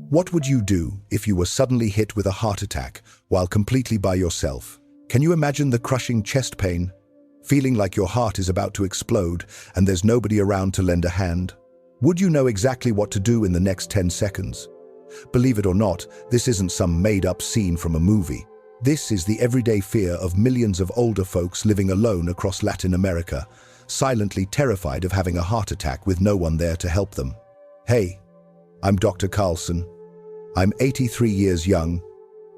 What would you do if you were suddenly hit with a heart attack while completely by yourself? Can you imagine the crushing chest pain? Feeling like your heart is about to explode and there's nobody around to lend a hand? Would you know exactly what to do in the next 10 seconds? Believe it or not, this isn't some made-up scene from a movie. This is the everyday fear of millions of older folks living alone across Latin America, silently terrified of having a heart attack with no one there to help them. Hey, I'm Dr. Carlson. I'm 83 years young,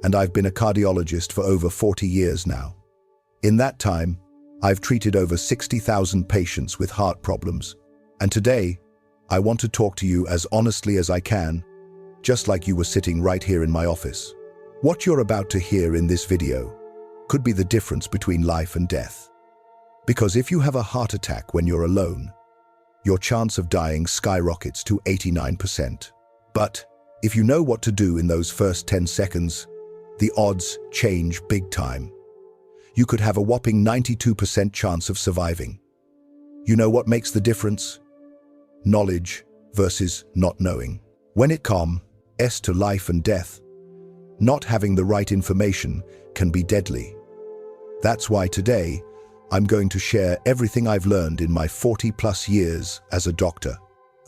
and I've been a cardiologist for over 40 years now. In that time, I've treated over 60,000 patients with heart problems. And today, I want to talk to you as honestly as I can, just like you were sitting right here in my office. What you're about to hear in this video could be the difference between life and death. Because if you have a heart attack when you're alone, your chance of dying skyrockets to 89%. But if you know what to do in those first 10 seconds, the odds change big time. You could have a whopping 92% chance of surviving. You know what makes the difference? Knowledge versus not knowing. When it comes to life and death, not having the right information can be deadly. That's why today, I'm going to share everything I've learned in my 40+ years as a doctor.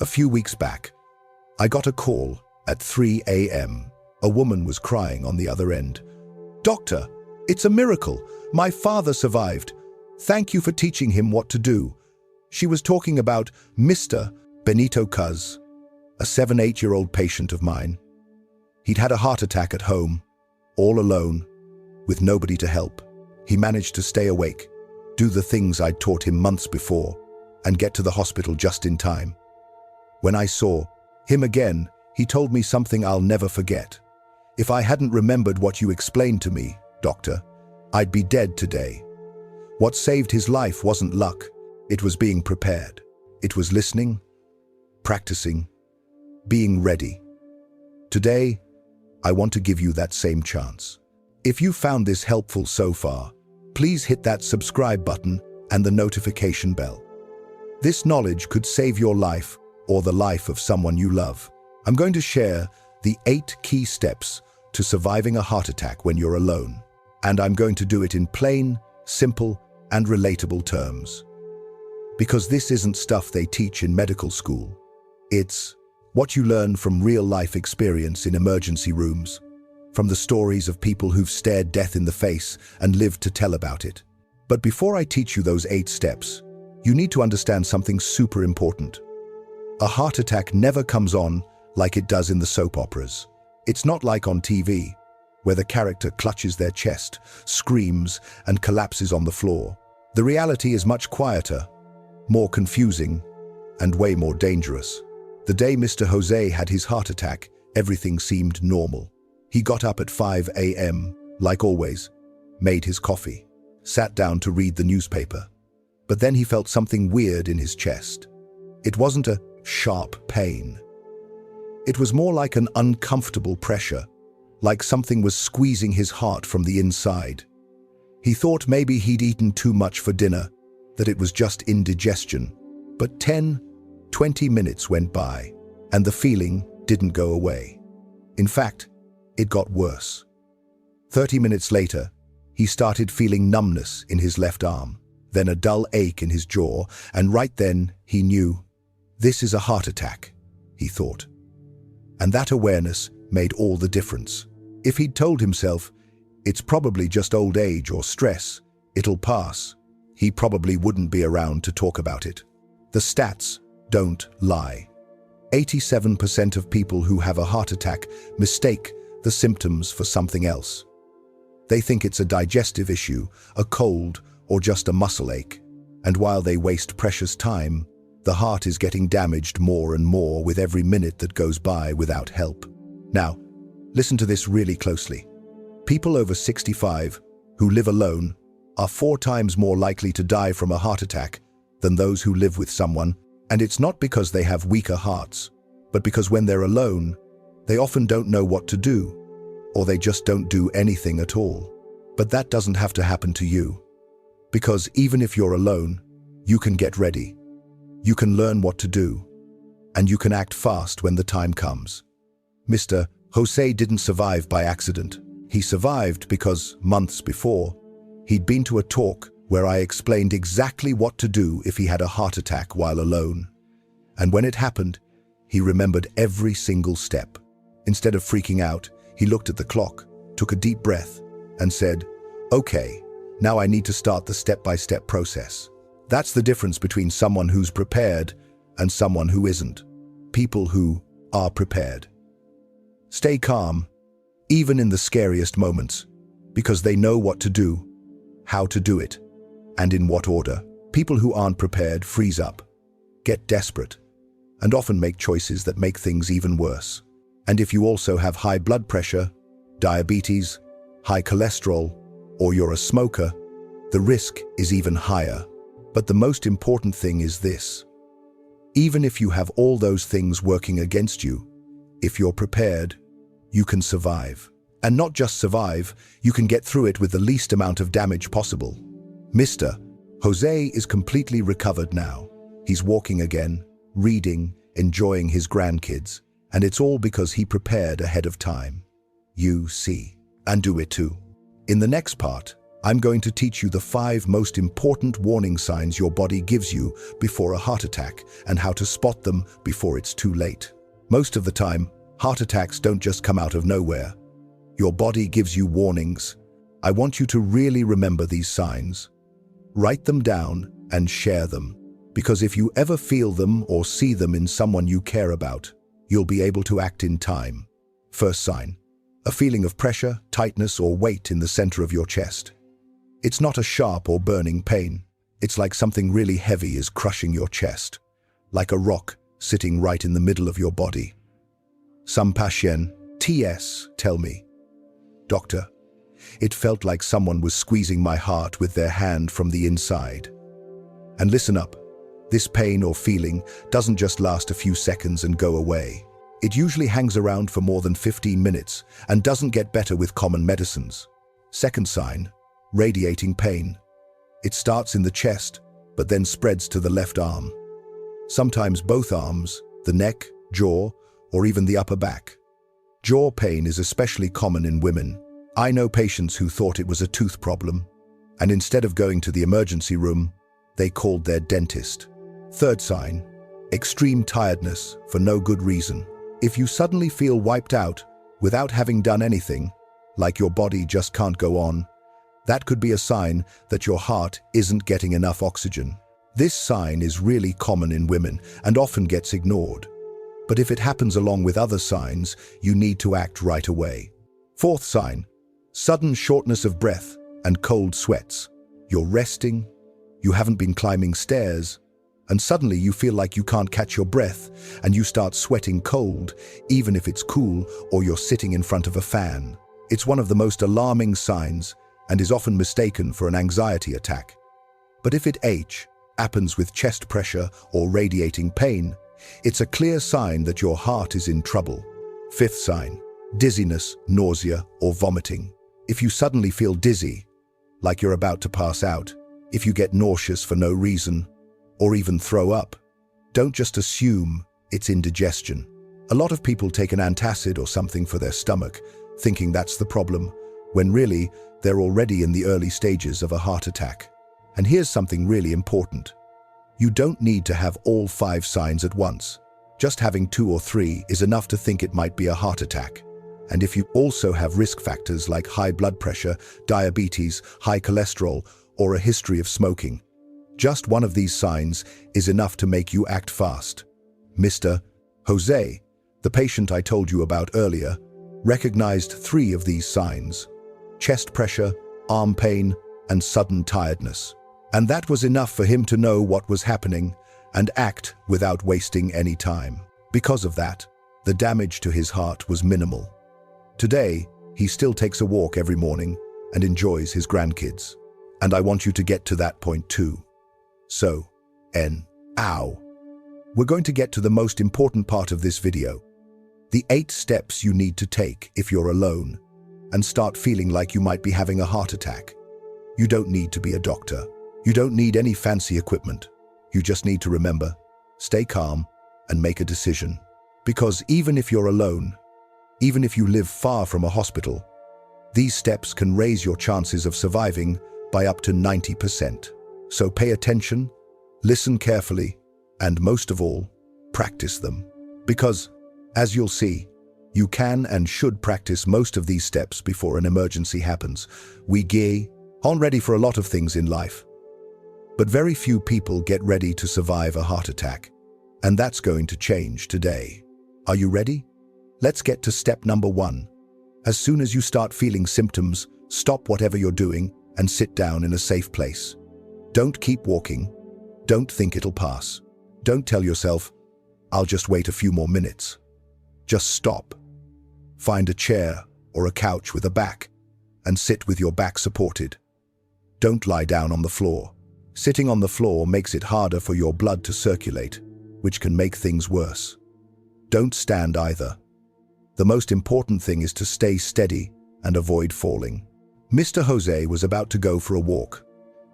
A few weeks back, I got a call at 3 a.m. A woman was crying on the other end. "Doctor, it's a miracle. My father survived. Thank you for teaching him what to do." She was talking about Mr. Benito, a 7-8-year-old patient of mine. He'd had a heart attack at home, all alone, with nobody to help. He managed to stay awake, do the things I'd taught him months before, and get to the hospital just in time. When I saw him again, he told me something I'll never forget. "If I hadn't remembered what you explained to me, doctor, I'd be dead today." What saved his life wasn't luck, it was being prepared. It was listening, practicing, being ready. Today, I want to give you that same chance. If you found this helpful so far, please hit that subscribe button and the notification bell. This knowledge could save your life or the life of someone you love. I'm going to share the 8 key steps to surviving a heart attack when you're alone. And I'm going to do it in plain, simple, and relatable terms. Because this isn't stuff they teach in medical school. It's what you learn from real-life experience in emergency rooms, from the stories of people who've stared death in the face and lived to tell about it. But before I teach you those 8 steps, you need to understand something super important. A heart attack never comes on like it does in the soap operas. It's not like on TV, where the character clutches their chest, screams, and collapses on the floor. The reality is much quieter, more confusing, and way more dangerous. The day Mr. Jose had his heart attack, everything seemed normal. He got up at 5 a.m., like always, made his coffee, sat down to read the newspaper. But then he felt something weird in his chest. It wasn't a sharp pain. It was more like an uncomfortable pressure, like something was squeezing his heart from the inside. He thought maybe he'd eaten too much for dinner, that it was just indigestion. But 10-20 minutes went by, and the feeling didn't go away. In fact, it got worse. 30 minutes later, he started feeling numbness in his left arm, then a dull ache in his jaw, and right then he knew, "This is a heart attack," he thought. And that awareness made all the difference. If he'd told himself, "It's probably just old age or stress, it'll pass," he probably wouldn't be around to talk about it. The stats don't lie. 87% of people who have a heart attack mistake the symptoms for something else. They think it's a digestive issue, a cold, or just a muscle ache. And while they waste precious time, the heart is getting damaged more and more with every minute that goes by without help. Now, listen to this really closely. People over 65 who live alone are 4 times more likely to die from a heart attack than those who live with someone, and it's not because they have weaker hearts, but because when they're alone, they often don't know what to do, or they just don't do anything at all. But that doesn't have to happen to you. Because even if you're alone, you can get ready. You can learn what to do, and you can act fast when the time comes. Mr. Jose didn't survive by accident. He survived because, months before, he'd been to a talk where I explained exactly what to do if he had a heart attack while alone. And when it happened, he remembered every single step. Instead of freaking out, he looked at the clock, took a deep breath, and said, "Okay, now I need to start the step-by-step process." That's the difference between someone who's prepared and someone who isn't. People who are prepared stay calm, even in the scariest moments, because they know what to do, how to do it, and in what order. People who aren't prepared freeze up, get desperate, and often make choices that make things even worse. And if you also have high blood pressure, diabetes, high cholesterol, or you're a smoker, the risk is even higher. But the most important thing is this: even if you have all those things working against you, if you're prepared, you can survive. And not just survive, you can get through it with the least amount of damage possible. Mr. Jose is completely recovered now. He's walking again, reading, enjoying his grandkids, and it's all because he prepared ahead of time. You see, and do it too. In the next part, I'm going to teach you the 5 most important warning signs your body gives you before a heart attack and how to spot them before it's too late. Most of the time, heart attacks don't just come out of nowhere. Your body gives you warnings. I want you to really remember these signs. Write them down and share them, because if you ever feel them or see them in someone you care about, you'll be able to act in time. First sign: a feeling of pressure, tightness, or weight in the center of your chest. It's not a sharp or burning pain. It's like something really heavy is crushing your chest, like a rock sitting right in the middle of your body. Some patients tell me, "Doctor, it felt like someone was squeezing my heart with their hand from the inside." And listen up, this pain or feeling doesn't just last a few seconds and go away. It usually hangs around for more than 15 minutes and doesn't get better with common medicines. Second sign: radiating pain. It starts in the chest, but then spreads to the left arm. Sometimes both arms, the neck, jaw, or even the upper back. Jaw pain is especially common in women. I know patients who thought it was a tooth problem, and instead of going to the emergency room, they called their dentist. Third sign: extreme tiredness for no good reason. If you suddenly feel wiped out without having done anything, like your body just can't go on, that could be a sign that your heart isn't getting enough oxygen. This sign is really common in women and often gets ignored. But if it happens along with other signs, you need to act right away. Fourth sign: sudden shortness of breath and cold sweats. You're resting, you haven't been climbing stairs, and suddenly you feel like you can't catch your breath and you start sweating cold, even if it's cool or you're sitting in front of a fan. It's one of the most alarming signs and is often mistaken for an anxiety attack. But if it happens with chest pressure or radiating pain, it's a clear sign that your heart is in trouble. Fifth sign: dizziness, nausea, or vomiting. If you suddenly feel dizzy, like you're about to pass out, if you get nauseous for no reason, or even throw up, don't just assume it's indigestion. A lot of people take an antacid or something for their stomach, thinking that's the problem, when really they're already in the early stages of a heart attack. And here's something really important. You don't need to have all 5 signs at once. Just having 2 or 3 is enough to think it might be a heart attack. And if you also have risk factors like high blood pressure, diabetes, high cholesterol, or a history of smoking, just one of these signs is enough to make you act fast. Mr. Jose, the patient I told you about earlier, recognized 3 of these signs: chest pressure, arm pain, and sudden tiredness. And that was enough for him to know what was happening and act without wasting any time. Because of that, the damage to his heart was minimal. Today, he still takes a walk every morning and enjoys his grandkids. And I want you to get to that point too. So, we're going to get to the most important part of this video. The 8 steps you need to take if you're alone and start feeling like you might be having a heart attack. You don't need to be a doctor. You don't need any fancy equipment. You just need to remember, stay calm, and make a decision. Because even if you're alone, Even if you live far from a hospital, these steps can raise your chances of surviving by up to 90%. So pay attention, listen carefully, and most of all, practice them. Because, as you'll see, you can and should practice most of these steps before an emergency happens. We get on ready for a lot of things in life. But very few people get ready to survive a heart attack. And that's going to change today. Are you ready? Let's get to step number 1. As soon as you start feeling symptoms, stop whatever you're doing and sit down in a safe place. Don't keep walking. Don't think it'll pass. Don't tell yourself, I'll just wait a few more minutes. Just stop. Find a chair or a couch with a back and sit with your back supported. Don't lie down on the floor. Sitting on the floor makes it harder for your blood to circulate, which can make things worse. Don't stand either. The most important thing is to stay steady and avoid falling. Mr. Jose was about to go for a walk,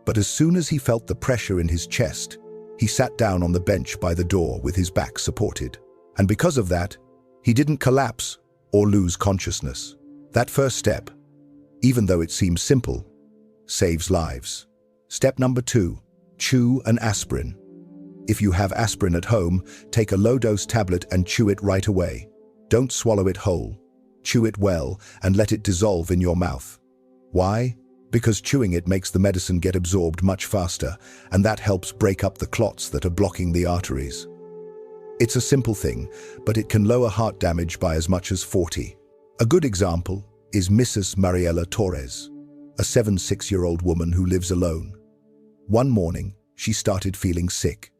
but as soon as he felt the pressure in his chest, he sat down on the bench by the door with his back supported. And because of that, he didn't collapse or lose consciousness. That first step, even though it seems simple, saves lives. Step number 2, chew an aspirin. If you have aspirin at home, take a low-dose tablet and chew it right away. Don't swallow it whole. Chew it well and let it dissolve in your mouth. Why? Because chewing it makes the medicine get absorbed much faster, and that helps break up the clots that are blocking the arteries. It's a simple thing, but it can lower heart damage by as much as 40. A good example is Mrs. Mariela Torres, a 76-year-old woman who lives alone. One morning, she started feeling sick.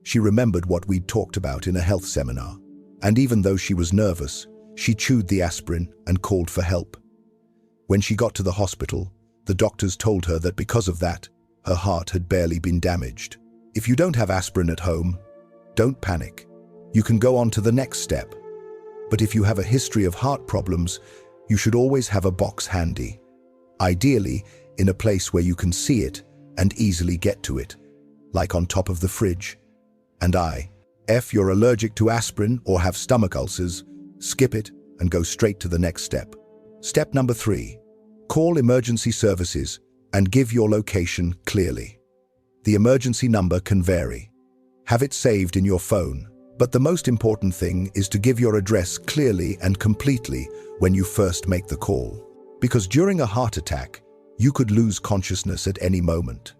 She remembered what we'd talked about in a health seminar, and even though she was nervous, she chewed the aspirin and called for help. When she got to the hospital, the doctors told her that because of that, her heart had barely been damaged. If you don't have aspirin at home, don't panic. You can go on to the next step. But if you have a history of heart problems, you should always have a box handy. Ideally, in a place where you can see it and easily get to it, like on top of the fridge. And if you're allergic to aspirin or have stomach ulcers, skip it and go straight to the next step. Step number 3, call emergency services and give your location clearly. The emergency number can vary. Have it saved in your phone, but the most important thing is to give your address clearly and completely when you first make the call. Because during a heart attack, you could lose consciousness at any moment.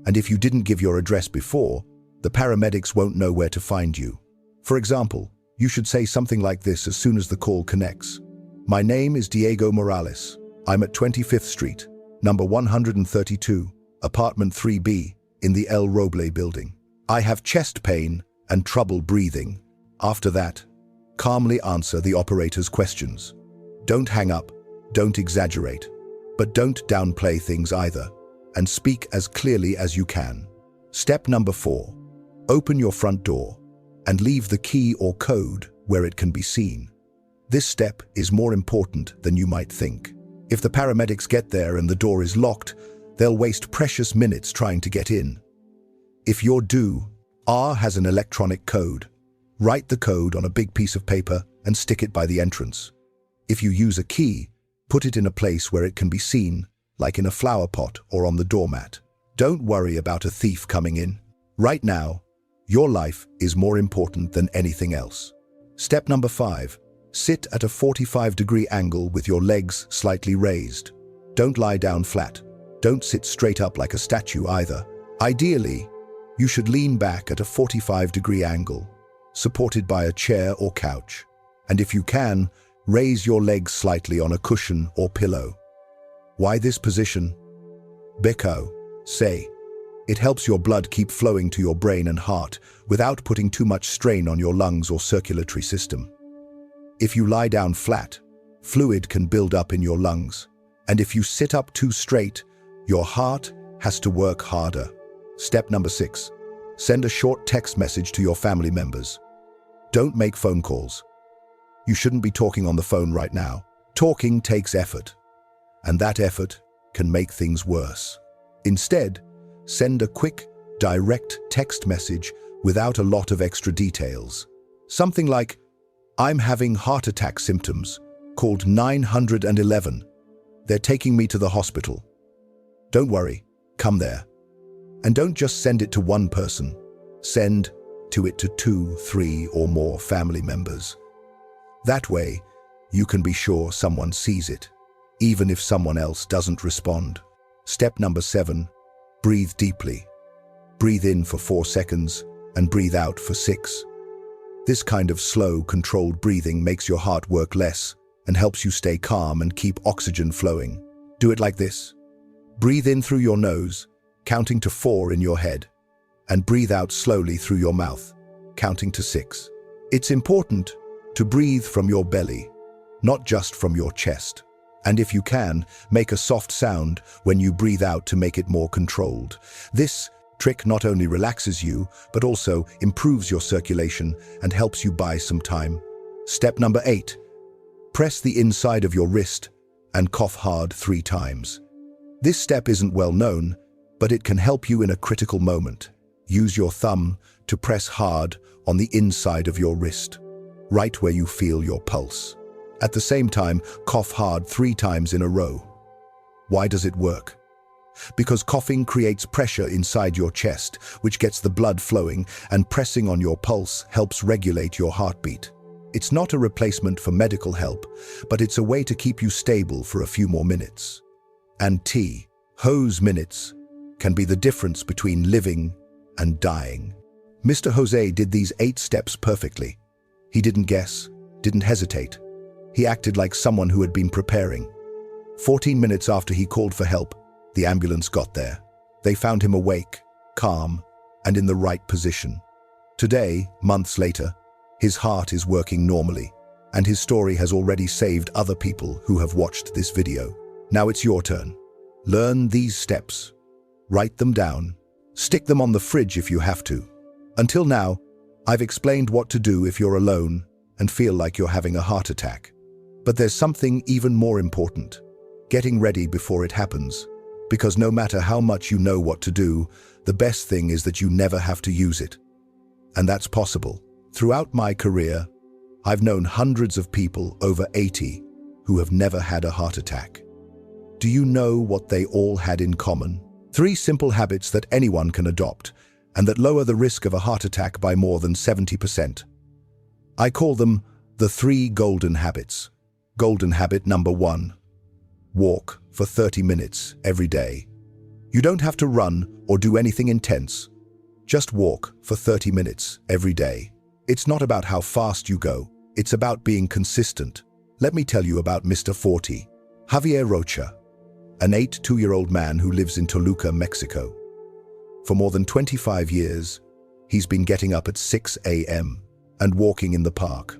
And if you didn't give your address before, the paramedics won't know where to find you. For example, you should say something like this as soon as the call connects. My name is Diego Morales. I'm at 25th Street, number 132, apartment 3B, in the El Roble building. I have chest pain and trouble breathing. After that, calmly answer the operator's questions. Don't hang up, don't exaggerate, but don't downplay things either, and speak as clearly as you can. Step number 4, open your front door and leave the key or code where it can be seen. This step is more important than you might think. If the paramedics get there and the door is locked, they'll waste precious minutes trying to get in. If your door has an electronic code, write the code on a big piece of paper and stick it by the entrance. If you use a key, put it in a place where it can be seen, like in a flower pot or on the doormat. Don't worry about a thief coming in. Right now, your life is more important than anything else. Step number 5, sit at a 45-degree angle with your legs slightly raised. Don't lie down flat. Don't sit straight up like a statue either. Ideally, you should lean back at a 45-degree angle, supported by a chair or couch. And if you can, raise your legs slightly on a cushion or pillow. Why this position? Because, it helps your blood keep flowing to your brain and heart without putting too much strain on your lungs or circulatory system. If you lie down flat, fluid can build up in your lungs. And if you sit up too straight, your heart has to work harder. Step number 6, send a short text message to your family members. Don't make phone calls. You shouldn't be talking on the phone right now. Talking takes effort, and that effort can make things worse. Instead, send a quick, direct text message without a lot of extra details. Something like, I'm having heart attack symptoms, called 911. They're taking me to the hospital. Don't worry, come there. And don't just send it to one person. Send it to 2, 3, or more family members. That way, you can be sure someone sees it, even if someone else doesn't respond. Step number 7, breathe deeply. Breathe in for 4 seconds and breathe out for 6. This kind of slow, controlled breathing makes your heart work less and helps you stay calm and keep oxygen flowing. Do it like this. Breathe in through your nose, counting to 4 in your head, and breathe out slowly through your mouth, counting to 6. It's important to breathe from your belly, not just from your chest. And if you can, make a soft sound when you breathe out to make it more controlled. This trick not only relaxes you, but also improves your circulation and helps you buy some time. Step number 8, press the inside of your wrist and cough hard 3 times. This step isn't well known, but it can help you in a critical moment. Use your thumb to press hard on the inside of your wrist, right where you feel your pulse. At the same time, cough hard 3 times in a row. Why does it work? Because coughing creates pressure inside your chest, which gets the blood flowing, and pressing on your pulse helps regulate your heartbeat. It's not a replacement for medical help, but it's a way to keep you stable for a few more minutes. And those minutes can be the difference between living and dying. Mr. Jose did these 8 steps perfectly. He didn't guess, didn't hesitate. He acted like someone who had been preparing. 14 minutes after he called for help, the ambulance got there. They found him awake, calm, and in the right position. Today, months later, his heart is working normally, and his story has already saved other people who have watched this video. Now it's your turn. Learn these steps. Write them down. Stick them on the fridge if you have to. Until now, I've explained what to do if you're alone and feel like you're having a heart attack. But there's something even more important: getting ready before it happens. Because no matter how much you know what to do, the best thing is that you never have to use it. And that's possible. Throughout my career, I've known hundreds of people over 80 who have never had a heart attack. Do you know what they all had in common? 3 simple habits that anyone can adopt and that lower the risk of a heart attack by more than 70%. I call them the 3 golden habits. Golden habit number 1. Walk for 30 minutes every day. You don't have to run or do anything intense. Just walk for 30 minutes every day. It's not about how fast you go. It's about being consistent. Let me tell you about Mr. 40, Javier Rocha, an 82-year-old man who lives in Toluca, Mexico. For more than 25 years, he's been getting up at 6 a.m. and walking in the park.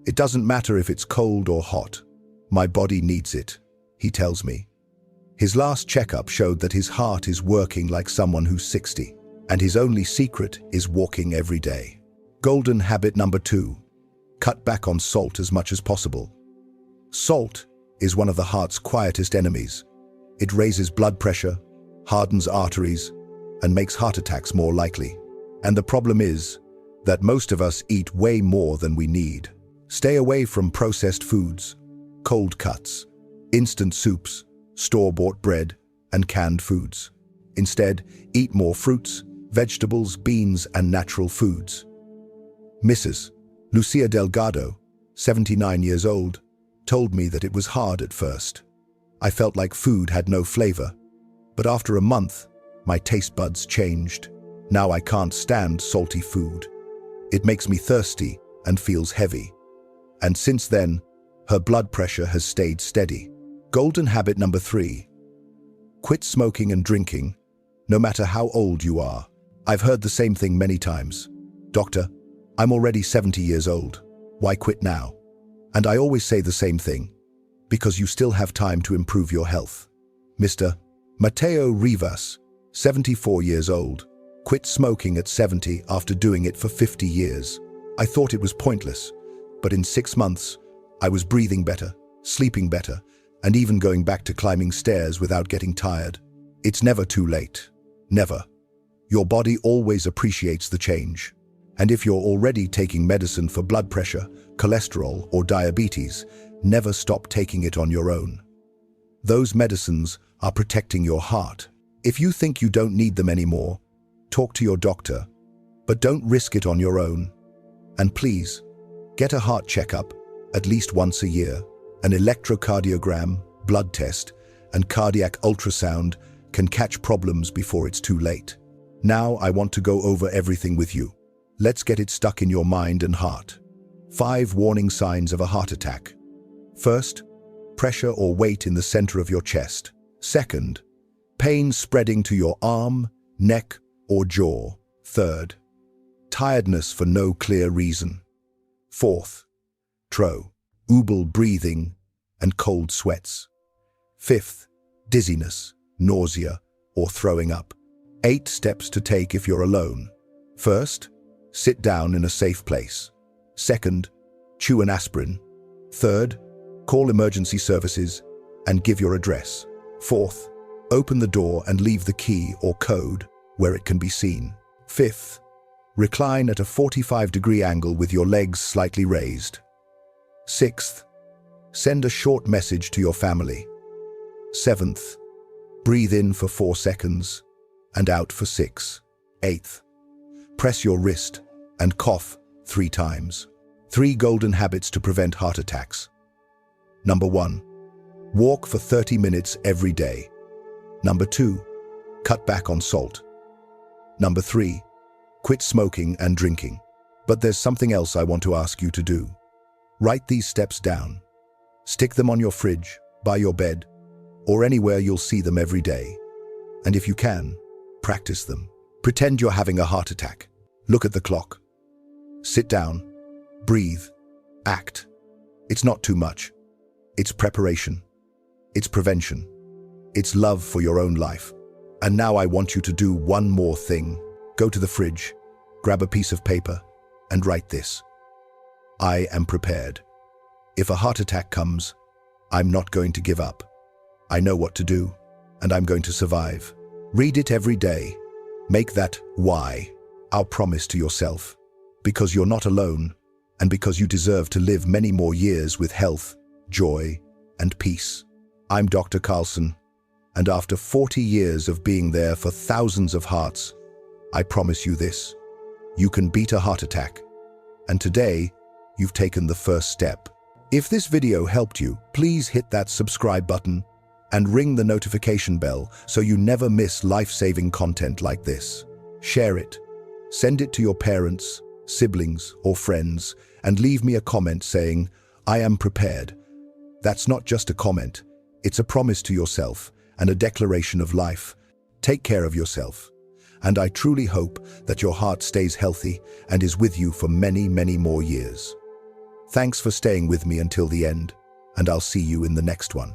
It doesn't matter if it's cold or hot. My body needs it, he tells me. His last checkup showed that his heart is working like someone who's 60, and his only secret is walking every day. Golden habit number 2. Cut back on salt as much as possible. Salt is one of the heart's quietest enemies. It raises blood pressure, hardens arteries, and makes heart attacks more likely. And the problem is that most of us eat way more than we need. Stay away from processed foods, cold cuts, instant soups, store-bought bread, and canned foods. Instead, eat more fruits, vegetables, beans, and natural foods. Mrs. Lucia Delgado, 79 years old, told me that it was hard at first. I felt like food had no flavor, but after a month, my taste buds changed. Now I can't stand salty food. It makes me thirsty and feels heavy. And since then, her blood pressure has stayed steady. Golden habit number 3. Quit smoking and drinking, no matter how old you are. I've heard the same thing many times. Doctor, I'm already 70 years old. Why quit now? And I always say the same thing. Because you still have time to improve your health. Mr. Mateo Rivas, 74 years old, quit smoking at 70 after doing it for 50 years. I thought it was pointless, but in 6 months, I was breathing better, sleeping better, and even going back to climbing stairs without getting tired. It's never too late. Never. Your body always appreciates the change. And if you're already taking medicine for blood pressure, cholesterol, or diabetes, never stop taking it on your own. Those medicines are protecting your heart. If you think you don't need them anymore, talk to your doctor, but don't risk it on your own. And please, get a heart checkup at least once a year. An electrocardiogram, blood test, and cardiac ultrasound can catch problems before it's too late. Now I want to go over everything with you. Let's get it stuck in your mind and heart. 5 warning signs of a heart attack. First, pressure or weight in the center of your chest. Second, pain spreading to your arm, neck, or jaw. Third, tiredness for no clear reason. Fourth, trouble breathing and cold sweats. Fifth, dizziness, nausea, or throwing up. 8 steps to take if you're alone. First, sit down in a safe place. Second, chew an aspirin. Third, call emergency services and give your address. Fourth, open the door and leave the key or code where it can be seen. Fifth, recline at a 45-degree angle with your legs slightly raised. Sixth, send a short message to your family. Seventh, breathe in for 4 seconds and out for 6. Eighth, press your wrist and cough 3 times. 3 golden habits to prevent heart attacks. Number 1, walk for 30 minutes every day. Number 2, cut back on salt. Number 3, quit smoking and drinking. But there's something else I want to ask you to do. Write these steps down. Stick them on your fridge, by your bed, or anywhere you'll see them every day. And if you can, practice them. Pretend you're having a heart attack. Look at the clock. Sit down, breathe, act. It's not too much. It's preparation. It's prevention. It's love for your own life. And now I want you to do one more thing. Go to the fridge, grab a piece of paper, and write this. I am prepared. If a heart attack comes, I'm not going to give up. I know what to do, and I'm going to survive. Read it every day. Make that why our promise to yourself. Because you're not alone, and because you deserve to live many more years with health, joy, and peace. I'm Dr. Carlson, and after 40 years of being there for thousands of hearts, I promise you this. You can beat a heart attack. And today, you've taken the first step. If this video helped you, please hit that subscribe button and ring the notification bell so you never miss life-saving content like this. Share it. Send it to your parents, siblings, or friends, and leave me a comment saying, I am prepared. That's not just a comment. It's a promise to yourself and a declaration of life. Take care of yourself. And I truly hope that your heart stays healthy and is with you for many, many more years. Thanks for staying with me until the end, and I'll see you in the next one.